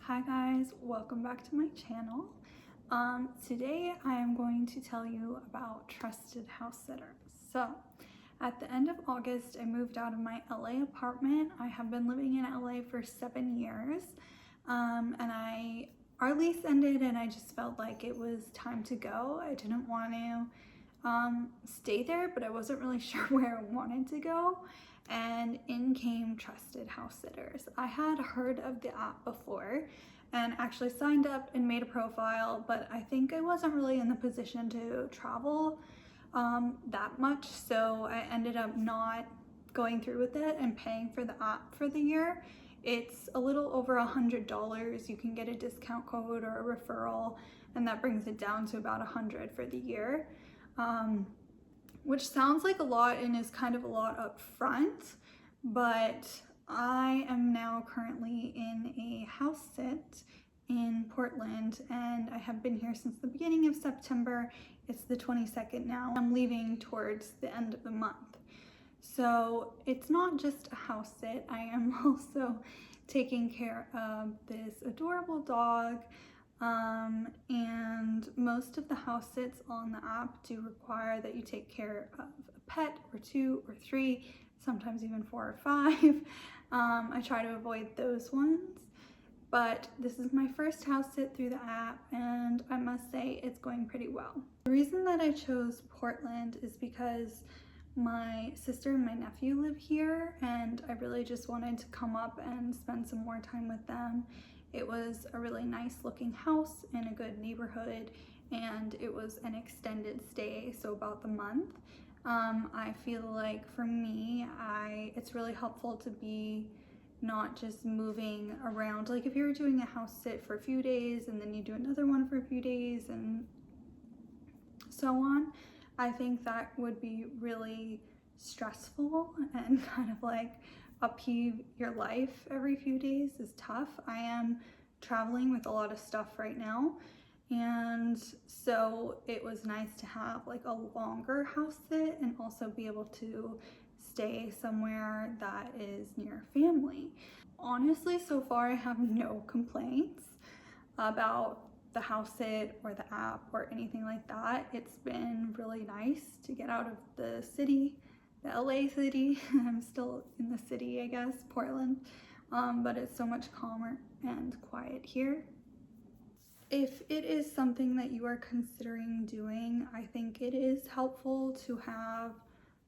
Hi guys, welcome back to my channel. Today I am going to tell you about Trusted HouseSitters. So at the end of August, I moved out of my LA apartment. I have been living in LA for 7 years, and our lease ended and I just felt like it was time to go. I didn't want to stay there, but I wasn't really sure where I wanted to go. And in came Trusted HouseSitters. I had heard of the app before and actually signed up and made a profile, but I think I wasn't really in the position to travel that much, so I ended up not going through with it and paying for the app for the year. It's a little over $100. You can get a discount code or a referral, and that brings it down to about $100 for the year. Which sounds like a lot and is kind of a lot up front, but I am now currently in a house sit in Portland and I have been here since the beginning of September. It's the 22nd now. I'm leaving towards the end of the month. So it's not just a house sit. I am also taking care of this adorable dog. And most of the house sits on the app do require that you take care of a pet or 2 or 3, sometimes even 4 or 5. I try to avoid those ones, but this is my first house sit through the app and I must say it's going pretty well. The reason that I chose Portland is because my sister and my nephew live here and I really just wanted to come up and spend some more time with them. It was a really nice looking house in a good neighborhood and it was an extended stay, so about the month. I feel like for me, it's really helpful to be not just moving around. Like if you're doing a house sit for a few days and then you do another one for a few days and so on, I think that would be really stressful and kind of like upheave your life every few days is tough. I am traveling with a lot of stuff right now, and so it was nice to have like a longer house sit and also be able to stay somewhere that is near family. Honestly, so far I have no complaints about the house sit or the app or anything like that. It's been really nice to get out of the city, the LA city. I'm still in the city, I guess, Portland, but it's so much calmer and quiet here. If it is something that you are considering doing, I think it is helpful to have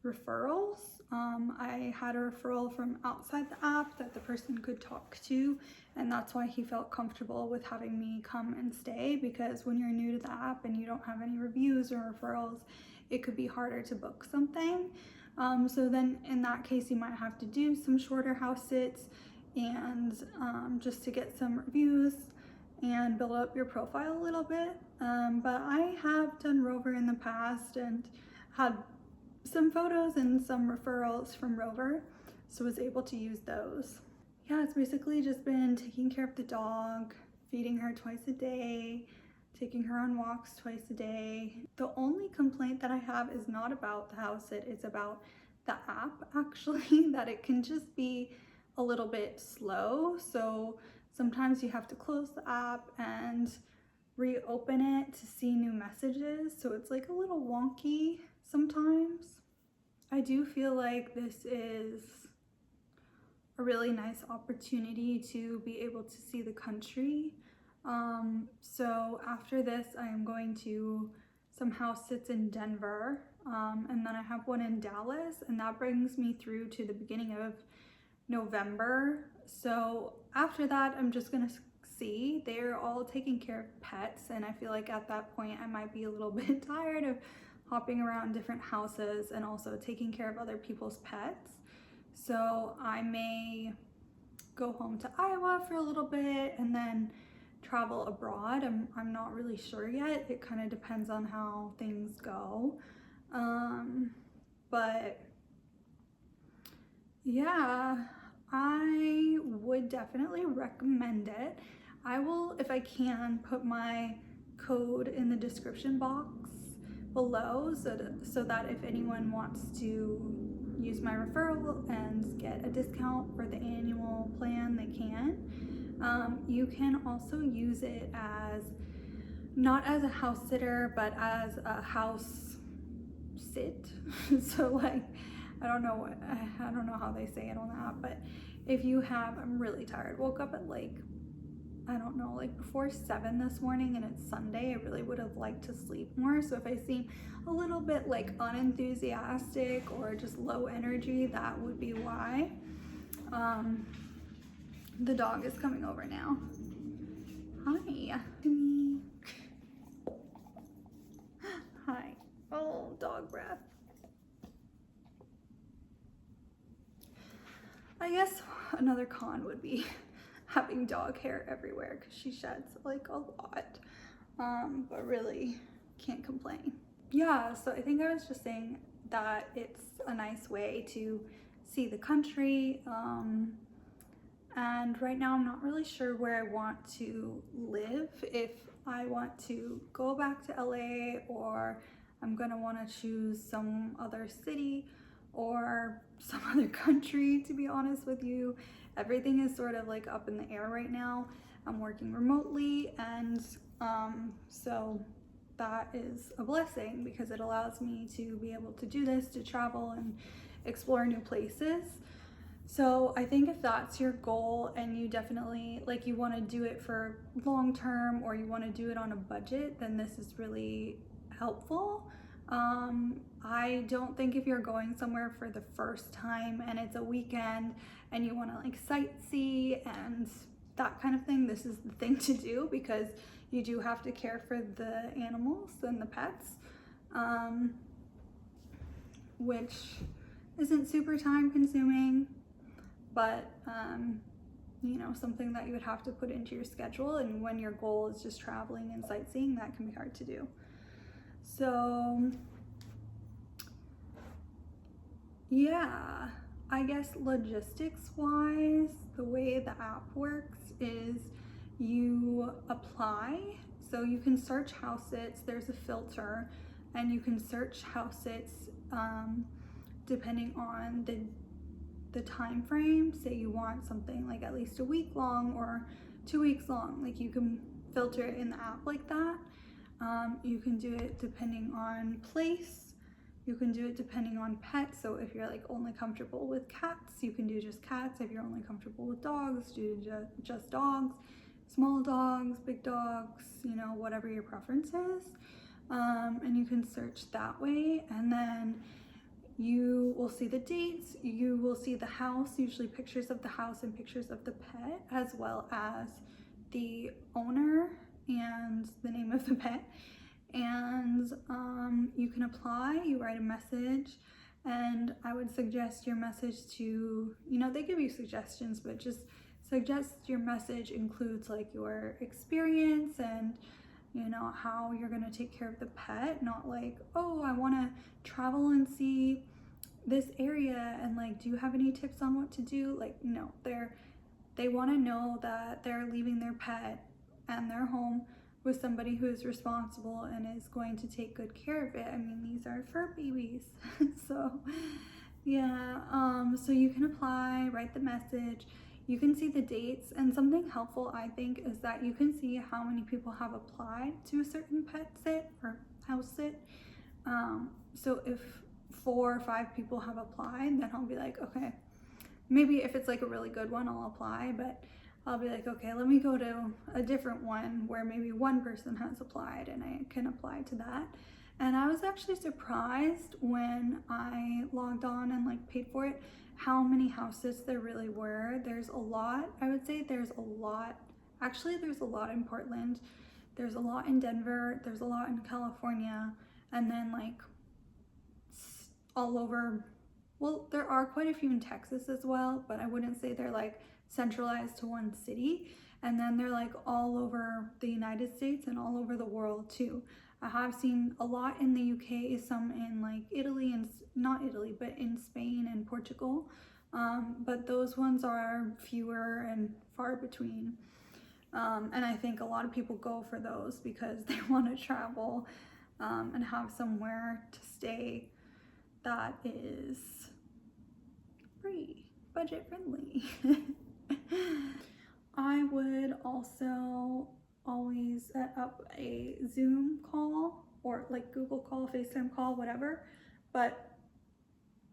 referrals. I had a referral from outside the app that the person could talk to, and that's why he felt comfortable with having me come and stay, because when you're new to the app and you don't have any reviews or referrals, it could be harder to book something. So then in that case, you might have to do some shorter house sits and just to get some reviews and build up your profile a little bit. But I have done Rover in the past and had some photos and some referrals from Rover, so was able to use those. Yeah, it's basically just been taking care of the dog, feeding her twice a day, taking her on walks twice a day. The only complaint that I have is not about the house sit, it's about the app actually, that it can just be a little bit slow. So sometimes you have to close the app and reopen it to see new messages. So it's like a little wonky sometimes. I do feel like this is a really nice opportunity to be able to see the country. So after this, I am going to some house sits in Denver, and then I have one in Dallas, and that brings me through to the beginning of November. So after that, I'm just gonna see. They're all taking care of pets, and I feel like at that point I might be a little bit tired of hopping around different houses and also taking care of other people's pets. So I may go home to Iowa for a little bit and then travel abroad. I'm not really sure yet. It kind of depends on how things go. But yeah, I would definitely recommend it. I will, if I can, put my code in the description box below so that if anyone wants to use my referral and get a discount for the annual plan, they can. You can also use it as, not as a house sitter, but as a house sit. So like, I don't know how they say it on the app, but if you have, I'm really tired, woke up at like, I don't know, like before 7 this morning, and it's Sunday. I really would have liked to sleep more. So if I seem a little bit like unenthusiastic or just low energy, that would be why. The dog is coming over now. Hi. Hi. Oh, dog breath. I guess another con would be having dog hair everywhere because she sheds like a lot, but really can't complain. Yeah, so I think I was just saying that it's a nice way to see the country, and right now I'm not really sure where I want to live, if I want to go back to LA or I'm gonna want to choose some other city or some other country, to be honest with you. Everything is sort of like up in the air right now. I'm working remotely, and so that is a blessing because it allows me to be able to do this, to travel and explore new places. So I think if that's your goal and you definitely like, you want to do it for long term or you want to do it on a budget, then this is really helpful. I don't think if you're going somewhere for the first time and it's a weekend and you want to like sightsee and that kind of thing, this is the thing to do, because you do have to care for the animals and the pets, which isn't super time consuming, but you know, something that you would have to put into your schedule, and when your goal is just traveling and sightseeing, that can be hard to do. So yeah, I guess logistics wise, the way the app works is you apply. So you can search house sits, there's a filter, and you can search house sits depending on the time frame. Say you want something like at least a week long or 2 weeks long, like you can filter it in the app like that. You can do it depending on place. You can do it depending on pets. So if you're like only comfortable with cats, you can do just cats. If you're only comfortable with dogs, do just dogs. Small dogs, big dogs, you know, whatever your preference is. And you can search that way, and then you will see the dates, you will see the house, usually pictures of the house and pictures of the pet, as well as the owner and the name of the pet. And you can apply, you write a message, and I would suggest your message to, you know, they give you suggestions, but just suggest your message includes like your experience and, you know, how you're going to take care of the pet, not like, oh, I want to travel and see this area and like, do you have any tips on what to do? Like, no, they want to know that they're leaving their pet and their home with somebody who is responsible and is going to take good care of it. I mean, these are fur babies. So yeah, so you can apply, write the message, you can see the dates, and something helpful I think is that you can see how many people have applied to a certain pet sit or house sit. So if 4 or 5 people have applied, then I'll be like, okay, maybe if it's like a really good one, I'll apply, but I'll be like, okay, let me go to a different one where maybe one person has applied and I can apply to that. And I was actually surprised when I logged on and like paid for it, how many houses there really were. There's a lot, I would say there's a lot. Actually, there's a lot in Portland. There's a lot in Denver. There's a lot in California. And then like all over, well, there are quite a few in Texas as well, but I wouldn't say they're like centralized to one city. And then they're like all over the United States and all over the world too. I have seen a lot in the UK, some in like Italy, and not Italy, but in Spain and Portugal. But those ones are fewer and far between. And I think a lot of people go for those because they want to travel and have somewhere to stay that is free, budget friendly. I would also always set up a Zoom call or like Google call, FaceTime call, whatever, but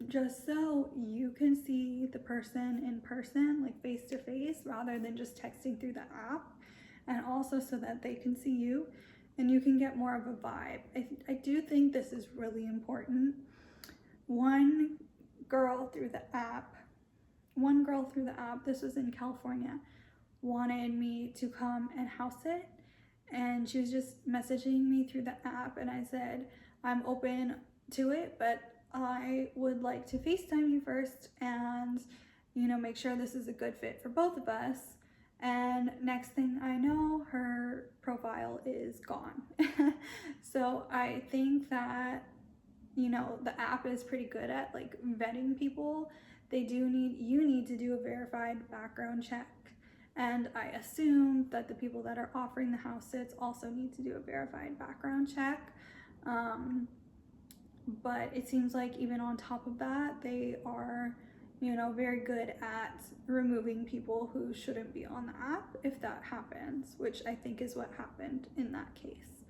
just so you can see the person in person, like face to face, rather than just texting through the app, and also so that they can see you and you can get more of a vibe. I do think this is really important. One girl through the app, this was in California, wanted me to come and house sit, and she was just messaging me through the app, and I said, I'm open to it, but I would like to FaceTime you first and, you know, make sure this is a good fit for both of us. And next thing I know, her profile is gone. So I think that, you know, the app is pretty good at like vetting people. You need to do a verified background check. And I assume that the people that are offering the house sits also need to do a verified background check. But it seems like even on top of that, they are, you know, very good at removing people who shouldn't be on the app if that happens, which I think is what happened in that case.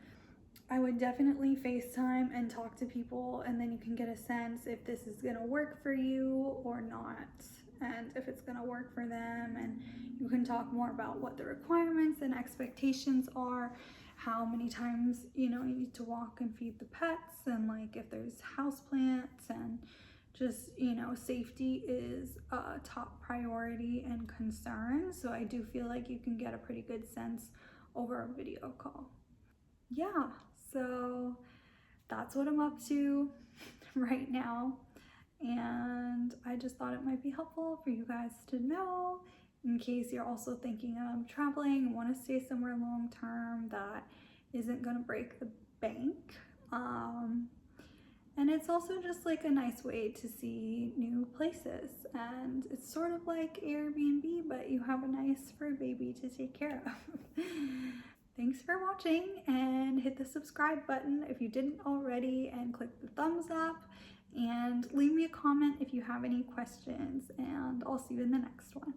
I would definitely FaceTime and talk to people, and then you can get a sense if this is gonna work for you or not, and if it's gonna work for them, and you can talk more about what the requirements and expectations are, how many times, you know, you need to walk and feed the pets, and like if there's house plants, and just, you know, safety is a top priority and concern. So I do feel like you can get a pretty good sense over a video call. Yeah, so that's what I'm up to right now. And I just thought it might be helpful for you guys to know in case you're also thinking of traveling and want to stay somewhere long term that isn't going to break the bank. And it's also just like a nice way to see new places, and it's sort of like Airbnb, but you have a nice fur baby to take care of. Thanks for watching, and hit the subscribe button if you didn't already, and click the thumbs up, and leave me a comment if you have any questions, and I'll see you in the next one.